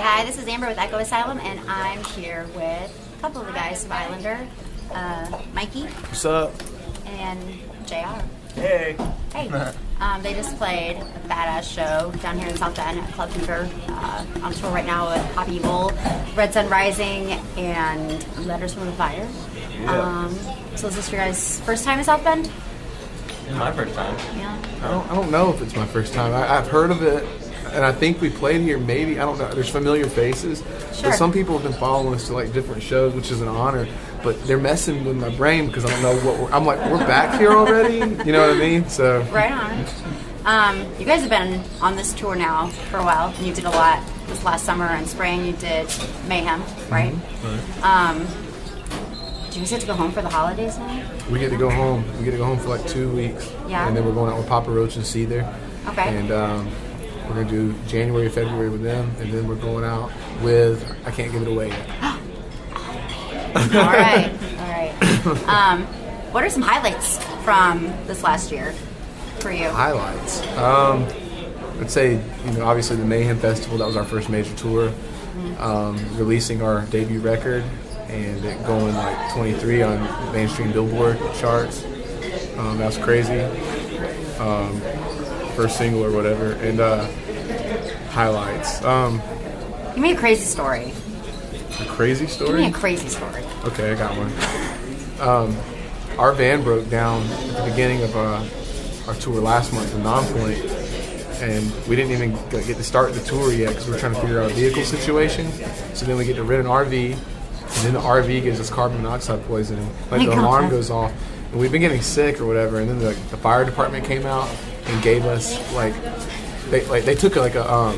Hi, this is Amber with a.k.a. Asylum, and I'm here with a couple of the guys from Islander, Mikey. What's up? And JR. Hey. Hey. They just played a badass show down here in South Bend at Club Fever. On tour right now with Pop Evil, Red Sun Rising, and Letters from the Fire. Yeah. So is this your guys' first time in South Bend? It's my first time. Yeah. I don't know if it's my first time. I've heard of it, and I think we played here maybe. I don't know. There's familiar faces. Sure. But some people have been following us to like different shows, which is an honor. But they're messing with my brain because I don't know what I'm like. We're back here already. You know what I mean? So Right on. You guys have been on this tour now for a while, and you did a lot this last summer and spring. You did Mayhem, right? Mm-hmm. Right. Do you guys get to go home for the holidays now? We get to go home. We get to go home for like 2 weeks. Yeah. And then we're going out with Papa Roach and Seether. Okay. And we're going to do January, February with them. And then we're going out with, I can't give it away yet. All right. What are some highlights from this last year for you? Highlights. I'd say, obviously the Mayhem Festival, that was our first major tour. Releasing our debut record and it going like 23 on mainstream Billboard charts. That was crazy. First single or whatever. And highlights. Give me a crazy story. A crazy story? Give me a crazy story. Okay, I got one. Our van broke down at the beginning of our tour last month in Non-Point, and we didn't even get to start the tour yet because we were trying to figure out a vehicle situation. So then we get to rent an RV, and then the RV gives us carbon monoxide poisoning. Like the alarm goes off, and we've been getting sick or whatever. And then the fire department came out and gave us they took like a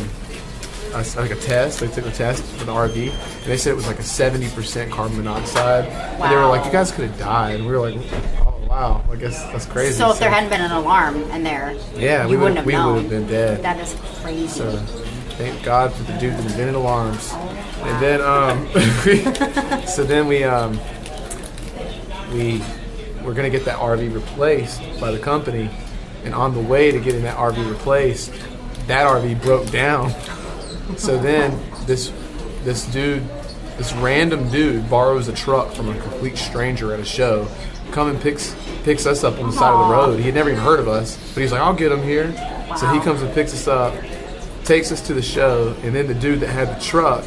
test. They took a test for the RV, and they said it was like a 70% carbon monoxide. Wow. And they were like, "You guys could have died," and we were like, "Oh wow, I guess that's crazy." So if there hadn't been an alarm in there, yeah, you wouldn't have known. We would have been dead. That is crazy. So thank God for the dude that invented alarms. Wow. And then so then we were gonna get that RV replaced by the company, and on the way to getting that RV replaced, that RV broke down. So then this random dude borrows a truck from a complete stranger at a show, come and picks us up on the side of the road. He had never even heard of us, but he's like, "I'll get him here." Wow. So he comes and picks us up, takes us to the show, and then the dude that had the truck,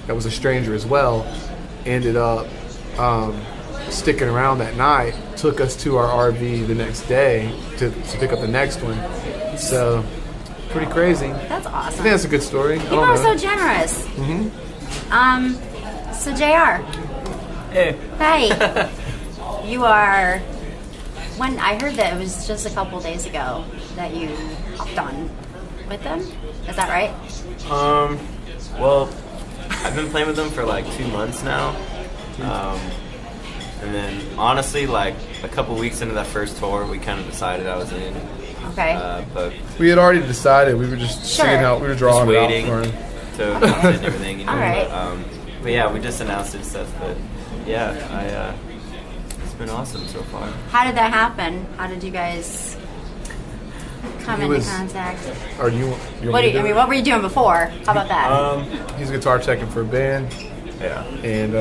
that was a stranger as well, ended up sticking around that night, took us to our RV the next day to pick up the next one. So pretty crazy. That's awesome. I think that's a good story. People are so generous. So JR. Hey. Hey. You are. When I heard that it was just a couple days ago that you hopped on with them. Is that right? Well, I've been playing with them for like 2 months now. And then honestly, like a couple weeks into that first tour, we kind of decided I was in. Okay. But we had already decided. We were just seeing how we were drawing just it waiting out for him. to and everything. All right. But yeah, we just announced it and stuff. But yeah, it's been awesome so far. How did that happen? How did you guys come into contact? Or you What were you doing before? How about that? He's a guitar teching for a band. Yeah. And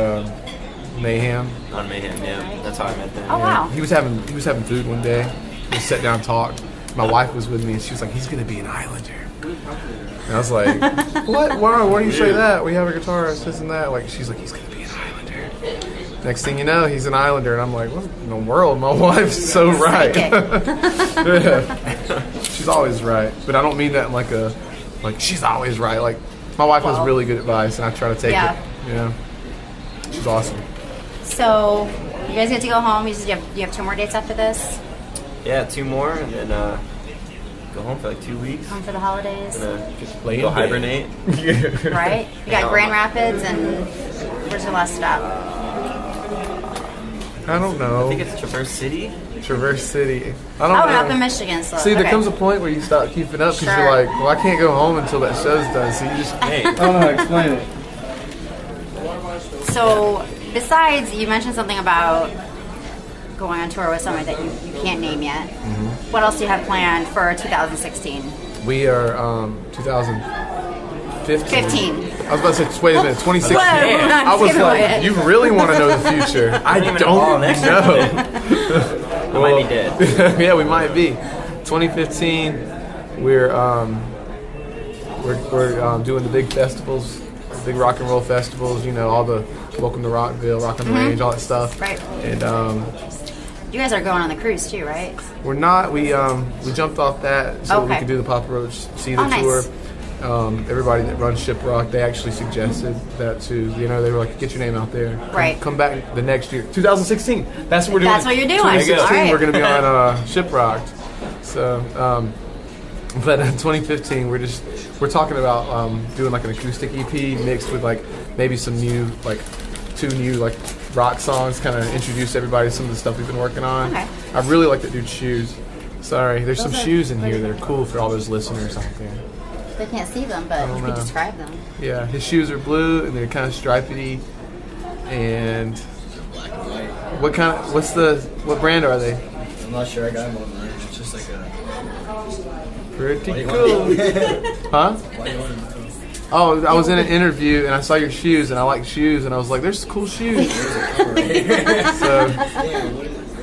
Mayhem. On Mayhem, yeah. That's how I met them. Oh wow. He was having food one day. We sat down and talked. My wife was with me, and she was like, "He's gonna be an Islander." And I was like, "What? Why do you say that? We have a guitarist, this and that." Like, she's like, "He's gonna be an Islander." Next thing you know, he's an Islander, and I'm like, "What in the world?" My wife's so right. Yeah. She's always right, but I don't mean that in like she's always right. Like, my wife has really good advice, and I try to take it. Yeah. She's awesome. So you guys get to go home. You have 2 more dates after this. Yeah, 2 more, and then go home for like 2 weeks. Home for the holidays. Just go hibernate. Right? You got Grand Rapids, and where's your last stop? I don't know. I think it's Traverse City. Traverse City. I don't know. Up in Michigan. So, See, there comes a point where you stop keeping up because you're like, well, I can't go home until that show's done. So you just, I don't know how to explain it. So, besides, you mentioned something about going on tour with somebody that you can't name yet. Mm-hmm. What else do you have planned for 2016? We are 2015. I was about to say, wait a minute, 2016. Whoa, I was give like, it. you really want to know the future? I even don't know next year. know. I might be dead. Yeah, we might be. 2015, we're doing the big festivals, the big rock and roll festivals. You know, all the Welcome to Rockville, Rock on the Range, all that stuff. Right. And You guys are going on the cruise too, right? we're not. We jumped off that so we Okay. could do the Papa Roach Cedar Oh, nice. tour. Everybody that runs Shiprock, they actually suggested that too. You know, they were like, "Get your name out there." Right. Come back the next year, 2016. That's what we're doing. That's what you're doing. 2016, All right. we're going to be on Shiprock. So, but in 2015, we're talking about doing like an acoustic EP mixed with like maybe some new two new like rock songs, kind of introduce everybody to some of the stuff we've been working on. Okay. I really like that dude's shoes. Sorry, there's some Those are shoes in here pretty that are cool for all those listeners out there. They can't see them, but you know. could describe them. Yeah, his shoes are blue and they're kind of stripedy. And what brand are they? I'm not sure. I got them online. It's just like a. Pretty cool. Huh? Oh, I was in an interview and I saw your shoes and I like shoes and I was like, there's cool shoes. So, What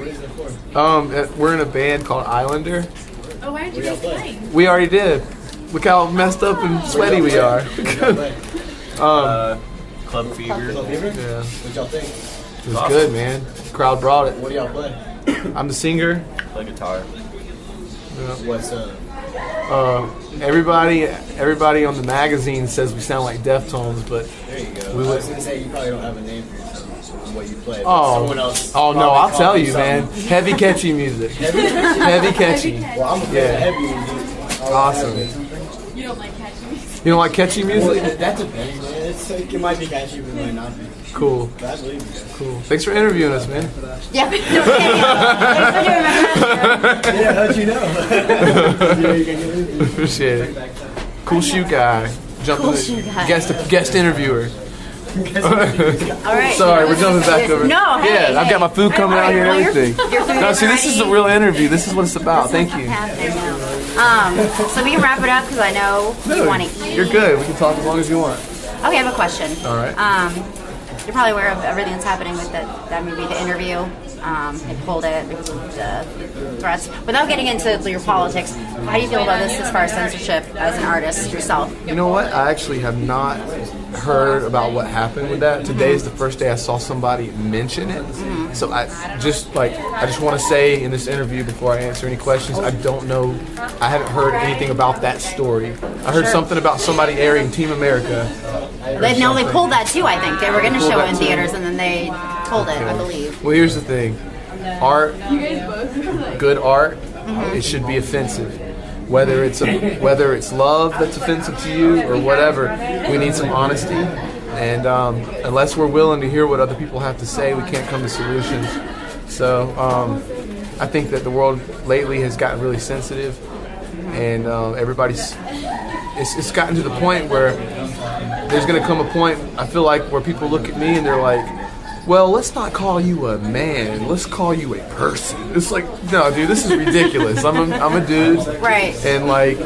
is it for? we're in a band called Islander. Oh, why did you guys play? We already did. Look how messed up and sweaty we are. Club Fever. Yeah, What y'all think? it was good, man. Crowd brought it. What do y'all play? I'm the singer. Play guitar. What's Everybody on the magazine says we sound like Deftones, but There you go. We I would- was gonna say you probably don't have a name for yourself. What you play? but oh, someone else. oh no, probably I'll called tell you, something. man. Heavy catchy music. Heavy catchy. Well, I'm a fan Yeah. of heavy music. Awesome. You don't like catchy music? You don't like catchy Well, music? that depends, man. It might be catchy, but it might not be. Cool, But I believe you guys. cool. Thanks for interviewing us, man. Yeah, but no kidding. Thanks for doing that. Yeah, how'd you know? You can get into it. Appreciate it. Cool shoe guy. Cool shoe guy. Guest interviewer. All right. Sorry, we're jumping back over. No, hey, Yeah, I've got my food coming out here and Well, your- everything. your food No, is see, this is the ready. real interview. This is what it's about. Thank you. Happening now. So we can wrap it up because I know you want to eat. You're good. We can talk as long as you want. Okay, I have a question. All right. You're probably aware of everything that's happening with that movie, The Interview. They pulled it because of the threats. Without getting into your politics, how do you feel about this as far as censorship as an artist yourself? You know what? I actually have not heard about what happened with that. Today is the first day I saw somebody mention it. So I just want to say in this interview before I answer any questions, I don't know. I haven't heard anything about that story. I heard something about somebody airing Team America. They pulled that too, I think. They were going to Pulled show it that in too. theaters and then they pulled it, I believe. Well, here's the thing. Art, good art, it should be offensive. Whether it's love that's offensive to you or whatever, we need some honesty. And unless we're willing to hear what other people have to say, we can't come to solutions. So I think that the world lately has gotten really sensitive, and it's gotten to the point where there's going to come a point, I feel like, where people look at me and they're like, well, let's not call you a man. Let's call you a person. It's like, no, dude, this is ridiculous. I'm a dude. Right. And, like,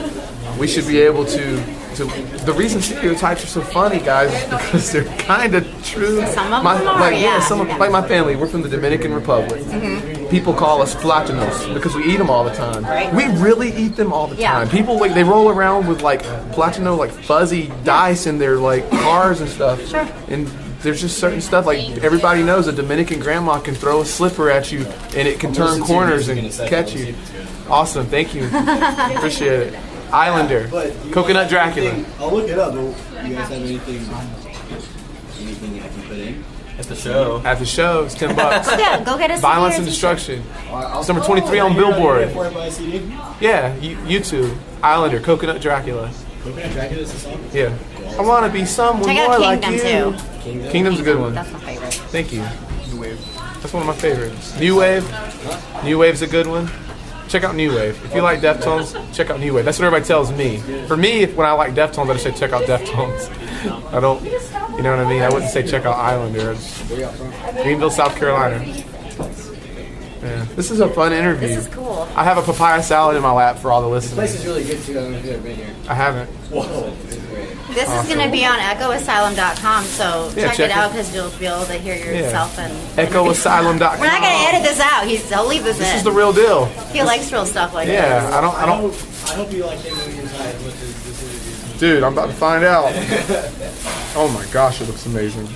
we should be able to the reason stereotypes are so funny, guys, is because they're kind of true. Some of them are, yeah. Like my family, we're from the Dominican Republic. People call us platanos because we eat them all the time. Right. We really eat them all the Yeah. time. People, like, they roll around with, like, platano, like, fuzzy dice in their, like, cars and stuff. Sure. And there's just certain stuff, like, everybody knows a Dominican grandma can throw a slipper at you and it can turn corners and catch you. Awesome, thank you. Appreciate it. Islander, Coconut Dracula. I'll look it up. You guys have anything I can put in? At the show. At the show, it's $10. Yeah, go get us Violence and Destruction. It's number 23 on Billboard. For it by a CD? Yeah, YouTube. Islander, Coconut Dracula. Coconut Dracula is the song? Yeah. I want to be someone Check more out like Kingdom you. too. Kingdom's a good one. That's my favorite. Thank you. That's one of my favorites. New Wave. New Wave's a good one. Check out New Wave. If you like Deftones, check out New Wave. That's what everybody tells me. For me, when I like Deftones, I just say check out Deftones. I don't, you know what I mean? I wouldn't say check out Islander. I just, Greenville, South Carolina. Yeah. This is a fun interview. This is cool. I have a papaya salad in my lap for all the This place listeners. is really good too. I don't know if you've ever been here. I haven't. Whoa. It's great. This is going to be on echoasylum.com, so Yeah, check check it out it. because you'll be able to hear yourself. And EchoAsylum.com. we're not going to edit this out. He'll leave this This in. is the real deal. He likes real stuff like Yeah, this. I don't. I hope you like him when you're inside as much as this interview. Dude, I'm about to find out. Oh my gosh, it looks amazing.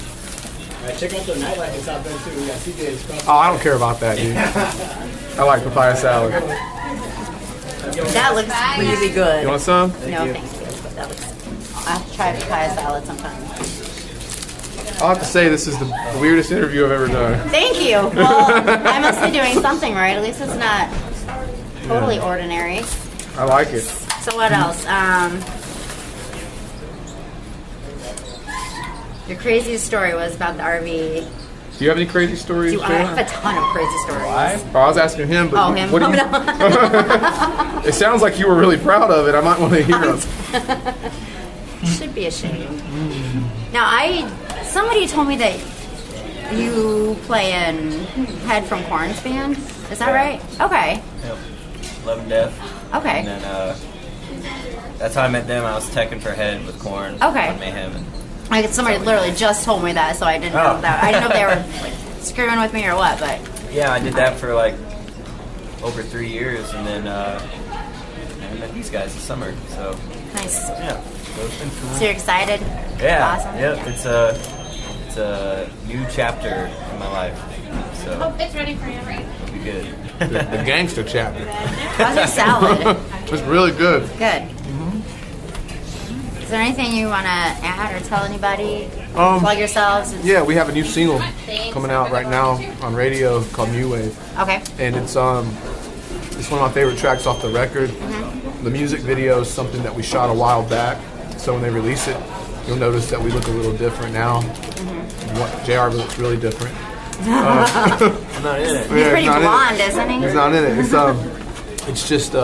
Alright, check out the nightlife that's out there too. We got CJ's across. Oh, I don't care about that, dude. I like papaya salad. That looks really good. You want some? No, thank you. But that looks. I'll have to try papaya salad sometime. I'll have to say this is the weirdest interview I've ever done. Thank you. Well, I must be doing something right. At least it's not totally ordinary. I like it. So what else? Your craziest story was about the RV. Do you have any crazy stories? I have Jayla? a ton of crazy stories. Oh, I was asking him, but Oh, him. what do you? It sounds like you were really proud of it. I might want to hear them. Should be ashamed. Now, somebody told me that you play in Head from Corn's band. Is that right? Okay. Yep. Love and Death. Okay. And then that's how I met them. I was teching for Head with Korn. Okay. On Mayhem. And Like somebody literally just told me that, so I didn't know that. I didn't know if they were like screwing with me or what, but yeah, I did that for like over 3 years, and then I met these guys this summer. So nice. yeah, so it's been cool. So you're excited? Yeah, Awesome. yep. It's a new chapter in my life. So Oh, it's ready for you. it'll be good. The gangster chapter. How's your salad? It's really good. Good. Is there anything you want to add or tell anybody? Plug yourselves? Yeah, we have a new single coming out right now on radio called New Wave, Okay. and it's one of my favorite tracks off the record. The music video is something that we shot a while back, so when they release it, you'll notice that we look a little different now. JR looks really different. I'm not in it. He's pretty blonde, isn't he? He's not in it. It's just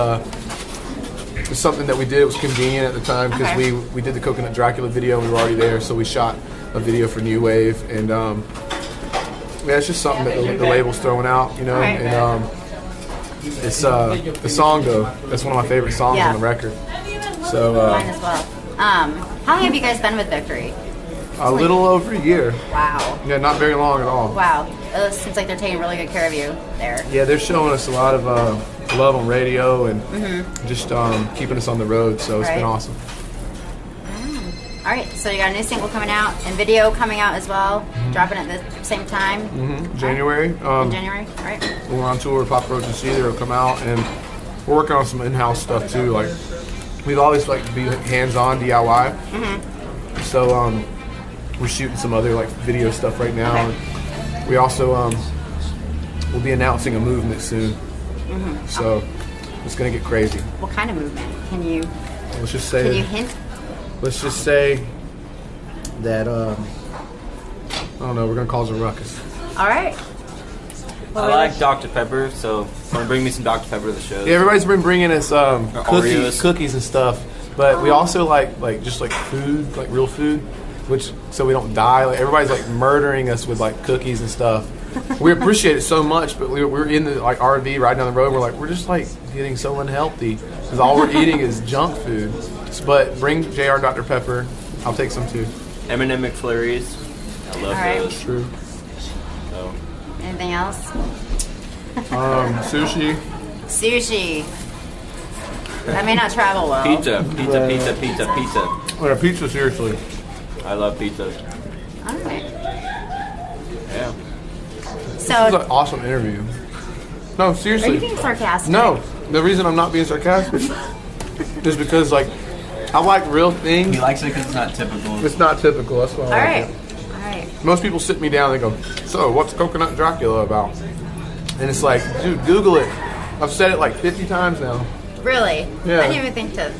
it's something that we did. It was convenient at the time because Okay. we did the Coconut Dracula video. We were already there, so we shot a video for New Wave, and yeah, it's just something that the label's throwing out, you know. Right. And it's the song though. That's one of my favorite songs Yeah. on the record. So Mine as well. How long have you guys been with Victory? a little over a year. Wow. Yeah, not very long at all. Wow. It seems like they're taking really good care of you there. Yeah, they're showing us a lot of love on radio and just keeping us on the road. So it's been Right. awesome. All right, so you got a new single coming out and video coming out as well, dropping at the same time January. in January. All right. We're on tour with Pop Roach and Cedar. Will come out, and we're working on some in-house stuff too. Like we've always liked to be hands-on DIY. So we're shooting some other like video stuff right now. Okay. And we also we'll be announcing a movement soon. So it's gonna get crazy. What kind of movement? Can you Let's just say. can you hint? Let's just say that I don't know. We're gonna cause a ruckus. All right. I like Dr. Pepper, so want to bring me some Dr. Pepper to the show. Yeah, everybody's been bringing us Oreos. cookies and stuff, but we also like just like food, like real food, which so we don't die. Like everybody's like murdering us with like cookies and stuff. We appreciate it so much, but we're in the like RV riding down the road. We're just like getting so unhealthy because all we're eating is junk food. But bring JR Dr. Pepper. I'll take some too. M&M McFlurries. I love All right. those. True. So. Anything else? Sushi. Sushi. That may not travel well. Pizza. Or a pizza, seriously. I love pizzas. All right. Yeah. This was So, an awesome interview. No, are seriously. you being sarcastic? No, the reason I'm not being sarcastic is because like I like real things. He likes it because it's not typical. It's not typical. That's why I All like right. it. All right. Most people sit me down and they go, "So, what's Coconut Dracula about?" And it's like, dude, Google it. I've said it like 50 times now. Really? Yeah. I didn't even think to.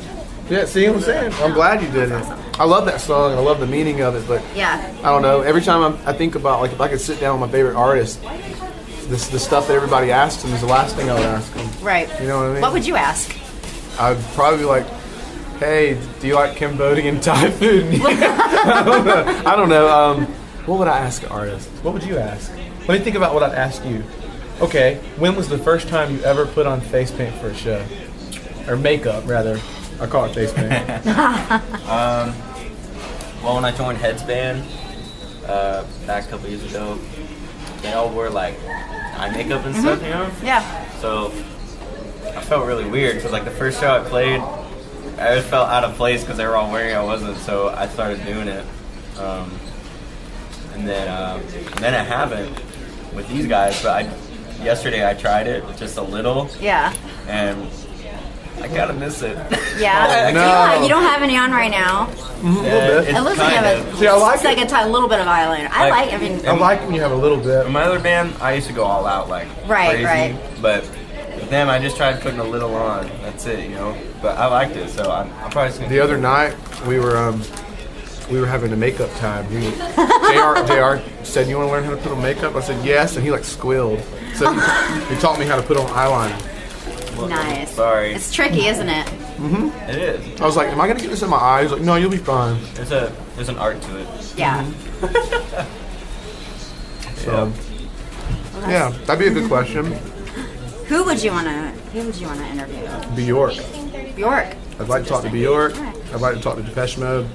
Yeah, see what I'm saying? I'm glad you did it. I love that song and I love the meaning of it, but Yeah. I don't know. Every time I think about like if I could sit down with my favorite artist, the stuff that everybody asks them is the last thing I would ask them. Right. You know what I mean? What would you ask? I'd probably be like, "Hey, do you like Cambodian Thai food?" I don't know. What would I ask an artist? What would you ask? Let me think about what I'd ask you. Okay, when was the first time you ever put on face paint for a show? Or makeup, rather. I call it face paint. Well, when I joined Heads Band back a couple years ago, they all wore like eye makeup and stuff, you know? Yeah. So I felt really weird because like the first show I played, I just felt out of place because they were all wearing it. I wasn't, so I started doing it. And then I haven't with these guys, but yesterday I tried it just a little, Yeah. and I kind of miss it. Yeah. No. You don't have any on right now. bit. It looks like you have See, I like it's like a little bit of eyeliner. I mean, I like when you have a little bit. In my other band, I used to go all out like Right, crazy, right. but with them, I just tried putting a little on. That's it, you know. But I liked it, so I'm probably just gonna The other night we were having a makeup time. JR said, "You want to learn how to put on makeup?" I said, "Yes," and he like squealed. So he taught me how to put on eyeliner. nice. Sorry. It's tricky, isn't it? It is. I was like, "Am I gonna get this in my eyes?" He's like, "No, you'll be fine." There's an art to it. Yeah. So yeah, that'd be a good question. Who would you want to interview? Bjork. Bjork. I'd like to talk to Bjork. I'd like to talk to Depeche Mode.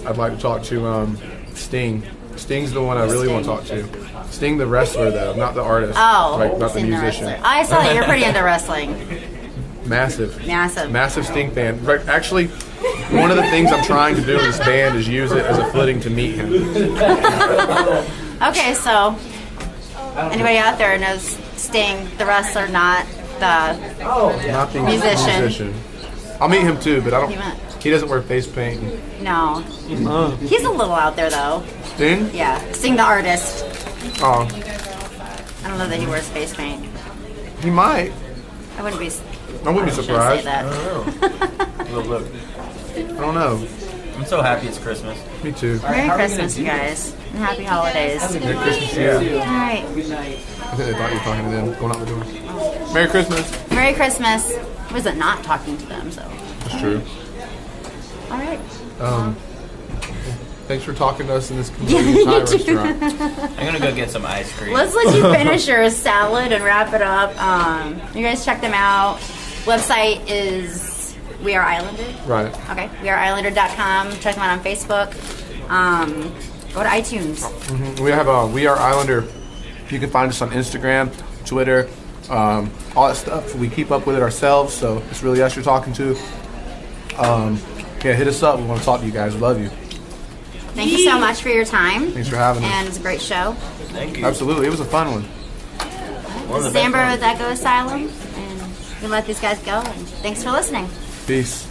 I'd like to talk to Sting. Sting's the one I really want to talk to. Sting, the wrestler, though, not the artist. Oh, like, not the Sting the musician. wrestler. I saw that you're pretty into wrestling. Massive. Massive. Sting fan. Right, actually, one of the things I'm trying to do in this band is use it as a footing to meet him. Okay, so anybody out there knows Sting, the wrestler, not the Not the Musician. I'll meet him too, but I He went- don't. He doesn't wear face paint. no. He's a little out there though. Sting? Yeah, Sting the artist. Oh, I don't know that he wears face paint. he might. I wouldn't be. I wouldn't be Shouldn't surprised. say that. Look, I don't know. I'm so happy it's Christmas. Me too. Merry Christmas, you guys, and happy holidays. Merry Christmas to you. All right. I think they thought you were talking to them, going out the door. Merry Christmas. Merry Christmas. Was it not talking to them? So. That's true. All right. Thanks for talking to us in this convenient Thai restaurant. I'm gonna go get some ice cream. Let's let you finish your salad and wrap it up. You guys check them out. Website is We Are Islander. Right. Okay, weareislander.com. Check them out on Facebook. Go to iTunes. We have We Are Islander. You can find us on Instagram, Twitter, all that stuff. We keep up with it ourselves, so it's really us you're talking to. Yeah, hit us up. We want to talk to you guys. We love you. Thank you so much for your time. Thanks for having us. And it's a great show. Thank you. Absolutely. It was a fun one. One of This the is best Amber ones. with Echo Asylum. And we let these guys go. And thanks for listening. Peace.